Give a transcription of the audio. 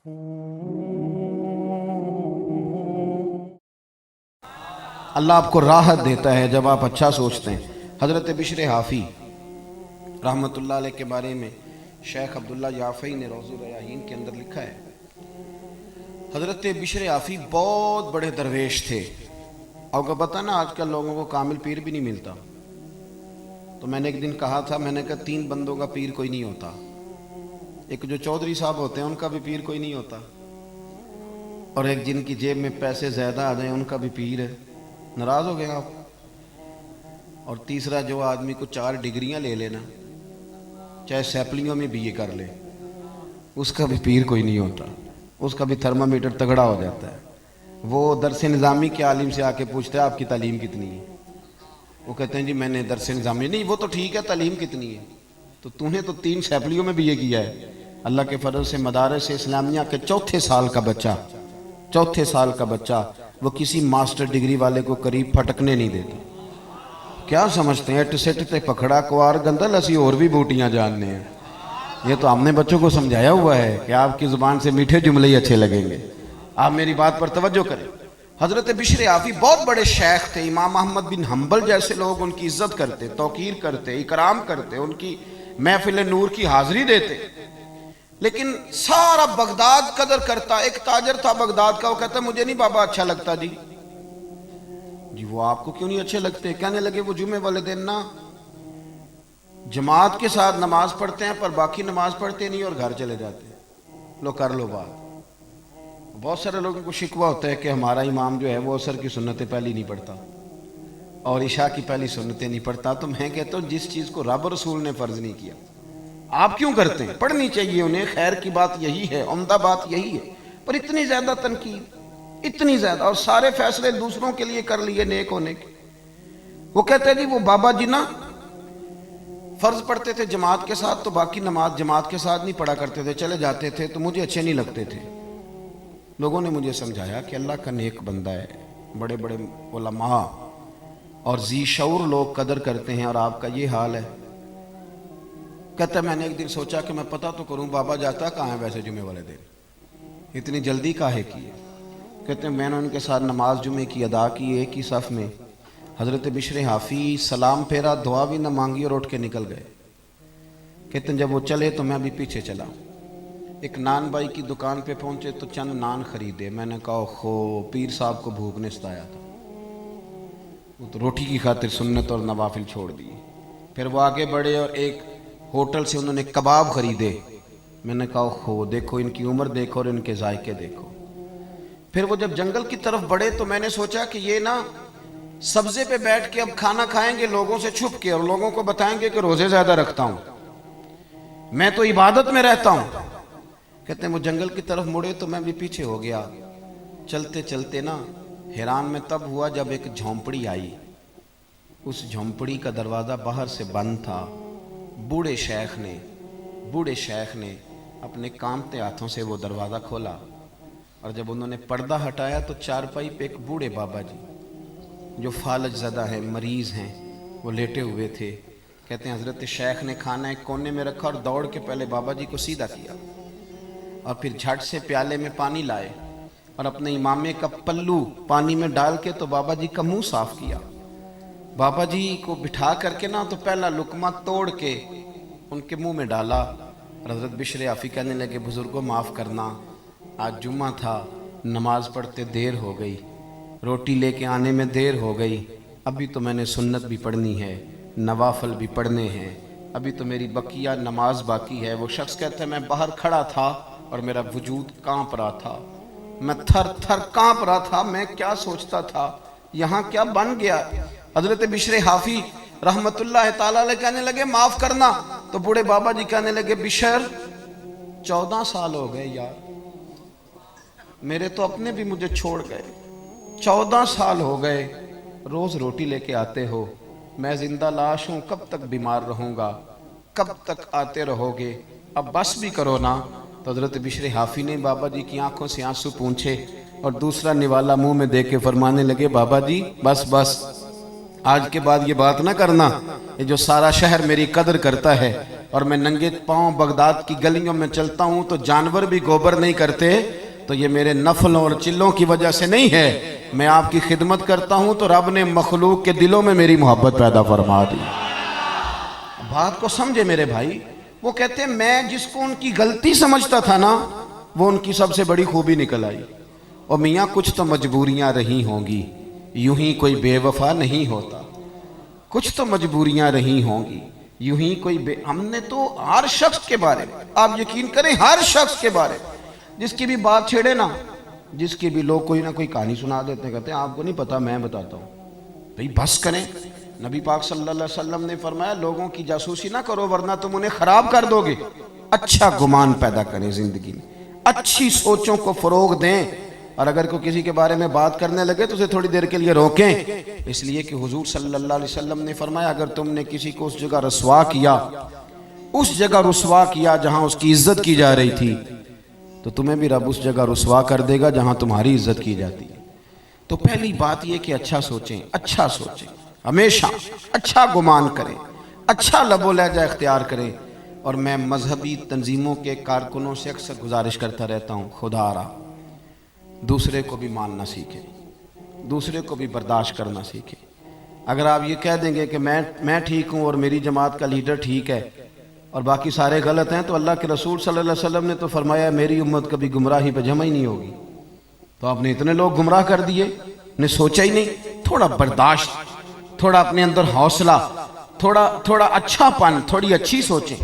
اللہ آپ کو راحت دیتا ہے جب آپ اچھا سوچتے ہیں۔ حضرت بشر حافی رحمت اللہ علیہ کے بارے میں شیخ عبداللہ یافعی نے روض الریاحین کے اندر لکھا ہے، حضرت بشر حافی بہت بڑے درویش تھے۔ آپ کو پتہ نا آج کل لوگوں کو کامل پیر بھی نہیں ملتا، تو میں نے ایک دن کہا تھا، میں نے کہا 3 بندوں کا پیر کوئی نہیں ہوتا، ایک جو چودھری صاحب ہوتے ہیں ان کا بھی پیر کوئی نہیں ہوتا، اور ایک جن کی جیب میں پیسے زیادہ آ جائیں ان کا بھی پیر ہے۔ ناراض ہو گئے آپ؟ اور تیسرا جو آدمی کو 4 ڈگریاں لے لینا، چاہے سیپلیوں میں بھی یہ کر لے، اس کا بھی پیر کوئی نہیں ہوتا، اس کا بھی تھرمامیٹر تگڑا ہو جاتا ہے۔ وہ درس نظامی کے عالم سے آ کے پوچھتے ہیں آپ کی تعلیم کتنی ہے؟ وہ کہتے ہیں جی میں نے درس نظامی، نہیں وہ تو ٹھیک ہے، تعلیم کتنی ہے؟ تو تو نے تو 3 سیپلیوں میں بھی یہ کیا ہے۔ اللہ کے فضل سے مدارس اسلامیہ کے چوتھے سال کا بچہ وہ کسی ماسٹر ڈگری والے کو قریب پھٹکنے نہیں دیتا۔ کیا سمجھتے ہیں اٹ سٹ تے پکھڑا کوار گندل اسی اور بھی بوٹیاں جاننے ہیں؟ یہ تو ہم نے بچوں کو سمجھایا ہوا ہے کہ آپ کی زبان سے میٹھے جملے ہی اچھے لگیں گے۔ آپ میری بات پر توجہ کریں۔ حضرت بشر حافی بہت بڑے شیخ تھے، امام احمد بن حنبل جیسے لوگ ان کی عزت کرتے، توقیر کرتے، اکرام کرتے، ان کی محفل نور کی حاضری دیتے، لیکن سارا بغداد قدر کرتا۔ ایک تاجر تھا بغداد کا، وہ کہتا مجھے نہیں بابا اچھا لگتا جی وہ آپ کو کیوں نہیں اچھے لگتے؟ کہنے لگے وہ جمعے والے دن نا جماعت کے ساتھ نماز پڑھتے ہیں پر باقی نماز پڑھتے نہیں اور گھر چلے جاتے ہیں، لو کر لو بات۔ بہت سارے لوگوں کو شکوہ ہوتا ہے کہ ہمارا امام جو ہے وہ عصر کی سنتیں پہلی نہیں پڑھتا اور عشاء کی پہلی سنتیں نہیں پڑھتا۔ تو میں کہتا ہوں جس چیز کو رب رسول نے فرض نہیں کیا آپ کیوں کرتے ہیں؟ پڑھنی چاہیے انہیں، خیر کی بات یہی ہے، عمدہ بات یہی ہے، پر اتنی زیادہ تنقید، اتنی زیادہ، اور سارے فیصلے دوسروں کے لیے کر لیے نیک ہونے کے۔ وہ کہتے ہیں جی وہ بابا جی نا فرض پڑھتے تھے جماعت کے ساتھ تو باقی نماز جماعت کے ساتھ نہیں پڑھا کرتے تھے، چلے جاتے تھے تو مجھے اچھے نہیں لگتے تھے۔ لوگوں نے مجھے سمجھایا کہ اللہ کا نیک بندہ ہے، بڑے بڑے علماء اور ذی شعور لوگ قدر کرتے ہیں اور آپ کا یہ حال ہے۔ کہتا ہے میں نے ایک دن سوچا کہ میں پتہ تو کروں بابا جاتا کہاں ہے ویسے جمعے والے دن، اتنی جلدی کاہے کی ہے؟ کہتے ہیں میں نے ان کے ساتھ نماز جمعے کی ادا کی، ایک ہی صف میں۔ حضرت بشر حافی سلام پھیرا، دعا بھی نہ مانگی اور اٹھ کے نکل گئے۔ کہتے ہیں جب وہ چلے تو میں بھی پیچھے چلا، ایک نان بائی کی دکان پہ پہنچے تو چند نان خریدے۔ میں نے کہا خو پیر صاحب کو بھوک نے ستایا تھا، وہ تو روٹی کی خاطر سنت اور نوافل چھوڑ دی۔ پھر وہ آگے بڑھے اور ایک ہوٹل سے انہوں نے کباب خریدے۔ میں نے کہا خو دیکھو ان کی عمر دیکھو اور ان کے ذائقے دیکھو۔ پھر وہ جب جنگل کی طرف بڑھے تو میں نے سوچا کہ یہ نا سبزے پہ بیٹھ کے اب کھانا کھائیں گے لوگوں سے چھپ کے، اور لوگوں کو بتائیں گے کہ روزے زیادہ رکھتا ہوں، میں تو عبادت میں رہتا ہوں۔ کہتے ہیں وہ جنگل کی طرف مڑے تو میں بھی پیچھے ہو گیا۔ چلتے چلتے نا حیران میں تب ہوا جب ایک جھونپڑی آئی، اس جھونپڑی کا دروازہ باہر سے بند تھا۔ بوڑھے شیخ نے اپنے کانپتے ہاتھوں سے وہ دروازہ کھولا، اور جب انہوں نے پردہ ہٹایا تو چارپائی پہ ایک بوڑھے بابا جی جو فالج زدہ ہیں، مریض ہیں، وہ لیٹے ہوئے تھے۔ کہتے ہیں حضرت شیخ نے کھانا ایک کونے میں رکھا اور دوڑ کے پہلے بابا جی کو سیدھا کیا اور پھر جھٹ سے پیالے میں پانی لائے اور اپنے امامے کا پلو پانی میں ڈال کے تو بابا جی کا منہ صاف کیا۔ بابا جی کو بٹھا کر کے نا تو پہلا لقمہ توڑ کے ان کے منہ میں ڈالا، اور حضرت بشر حافی کہنے لگے بزرگوں معاف کرنا، آج جمعہ تھا، نماز پڑھتے دیر ہو گئی، روٹی لے کے آنے میں دیر ہو گئی، ابھی تو میں نے سنت بھی پڑھنی ہے، نوافل بھی پڑھنے ہیں، ابھی تو میری بقیہ نماز باقی ہے۔ وہ شخص کہتا ہے میں باہر کھڑا تھا اور میرا وجود کانپ رہا تھا، میں تھر تھر کانپ رہا تھا، میں کیا سوچتا تھا، یہاں کیا بن گیا۔ حضرت بشر حافی رحمت اللہ تعالیٰ علیہ کہنے لگے معاف کرنا، تو بوڑھے بابا جی کہنے لگے بشر 14 سال ہو گئے یار، میرے تو اپنے بھی مجھے چھوڑ گئے، 14 سال ہو گئے، روز روٹی لے کے آتے ہو، میں زندہ لاش ہوں، کب تک بیمار رہوں گا، کب تک آتے رہو گے، اب بس بھی کرو نا۔ تو حضرت بشر حافی نے بابا جی کی آنکھوں سے آنسو پونچھے اور دوسرا نوالا منہ میں دے کے فرمانے لگے بابا جی بس آج کے بعد یہ بات نہ کرنا، یہ جو سارا شہر میری قدر کرتا ہے اور میں ننگے پاؤں بغداد کی گلیوں میں چلتا ہوں تو جانور بھی گوبر نہیں کرتے، تو یہ میرے نفلوں اور چلوں کی وجہ سے نہیں ہے، میں آپ کی خدمت کرتا ہوں تو رب نے مخلوق کے دلوں میں میری محبت پیدا فرما دی۔ بات کو سمجھے میرے بھائی، وہ کہتے ہیں میں جس کو ان کی غلطی سمجھتا تھا نا، وہ ان کی سب سے بڑی خوبی نکل آئی۔ اور میاں کچھ تو مجبوریاں رہی ہوں گی، یوں ہی کوئی بے وفا نہیں ہوتا، کچھ تو مجبوریاں رہی ہوں گی، یوں ہی کوئی ہم نے تو ہر شخص کے بارے میں، آپ یقین کریں ہر شخص کے بارے میں جس کی بھی بات چھیڑے نا، جس کی بھی لوگ کوئی نہ کوئی کہانی سنا دیتے ہیں، کہتے ہیں آپ کو نہیں پتا میں بتاتا ہوں۔ بھئی بس کریں، نبی پاک صلی اللہ علیہ وسلم نے فرمایا لوگوں کی جاسوسی نہ کرو ورنہ تم انہیں خراب کر دو گے۔ اچھا گمان پیدا کریں زندگی میں، اچھی سوچوں کو فروغ دیں، اور اگر کوئی کسی کے بارے میں بات کرنے لگے تو اسے تھوڑی دیر کے لیے روکیں، اس لیے کہ حضور صلی اللہ علیہ وسلم نے فرمایا اگر تم نے کسی کو اس جگہ رسوا کیا، اس جگہ رسوا کیا جہاں اس کی عزت کی جا رہی تھی، تو تمہیں بھی رب اس جگہ رسوا کر دے گا جہاں تمہاری عزت کی جاتی ہے۔ تو پہلی بات یہ کہ اچھا سوچیں، اچھا سوچیں، ہمیشہ اچھا گمان کریں، اچھا لب و لہجہ اختیار کریں۔ اور میں مذہبی تنظیموں کے کارکنوں سے اکثر گزارش کرتا رہتا ہوں، خدا را دوسرے کو بھی ماننا سیکھیں، دوسرے کو بھی برداشت کرنا سیکھیں۔ اگر آپ یہ کہہ دیں گے کہ میں ٹھیک ہوں اور میری جماعت کا لیڈر ٹھیک ہے اور باقی سارے غلط ہیں، تو اللہ کے رسول صلی اللہ علیہ وسلم نے تو فرمایا میری امت کبھی گمراہی پہ جمع ہی نہیں ہوگی۔ تو آپ نے اتنے لوگ گمراہ کر دیے، نے سوچا ہی نہیں۔ تھوڑا برداشت، تھوڑا اپنے اندر حوصلہ، تھوڑا اچھا پن، تھوڑی اچھی سوچیں۔